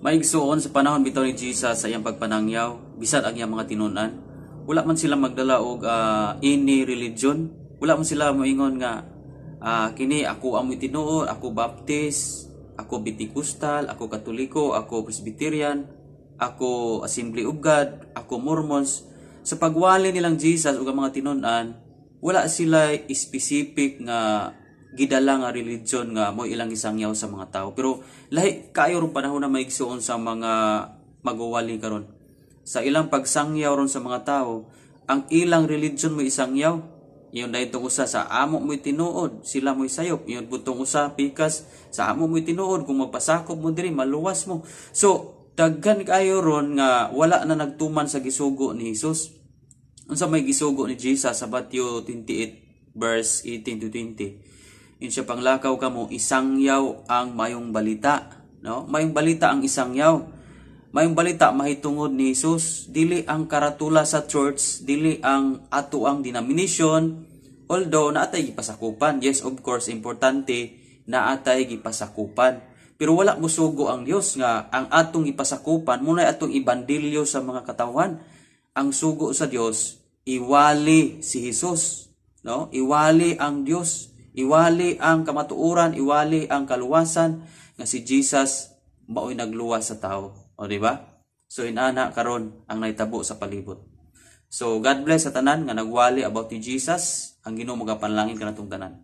Maigsuon sa panahon bitaw ni Jesus sa iyang pagpanangyaw, bisan ang iyang mga tinunan, wala man sila magdala og ini religion, wala man sila moingon nga kini ako amoy tinuod, ako Baptist, ako Pentecostal, ako Katoliko, ako Presbyterian, ako Assembly of God, ako Mormons. Sa pagwali nilang Jesus ug ang mga tinunan, wala sila specific nga gidala nga religion nga mo ilang isangyaw sa mga tao. Pero lahi kayo ron panahon na maigsuon sa mga magwali karon. Sa ilang pagsangyaw ron sa mga tao, ang ilang religion mo isangyaw. Iyon dahil itong usa sa amo mo'y tinuod, sila mo'y sayop. Iyon butong usa pikas sa amo mo'y tinuod, kung magpasakop mo diri maluwas mo. So daghan kayo ron nga wala na nagtuman sa gisugo ni Jesus. Unsa may gisugo ni Jesus sa Matthew 28 verse 18 to 20. Insya panglakaw kamo isangyaw ang mayong balita, no? Mayong balita ang isangyaw. Mayong balita mahitungod ni Jesus, dili ang karatula sa church, dili ang ato ang denomination, although naatay gipasakupan. Yes, of course, importante naatay gipasakupan. Pero wala musugo ang Dios nga ang atong gipasakupan muna atong ibandilyo sa mga katawhan. Ang sugo sa Dios iwali si Jesus, no? Iwali ang Dios. Iwali ang kamatuoran, iwali ang kaluwasan nga si Jesus mao'y nagluwas sa tao. O di ba? So inana karon ang naitabo sa palibot. So God bless sa tanan nga nagwali about ni Jesus. Ang Ginoo magapanlangin kanatong tanan.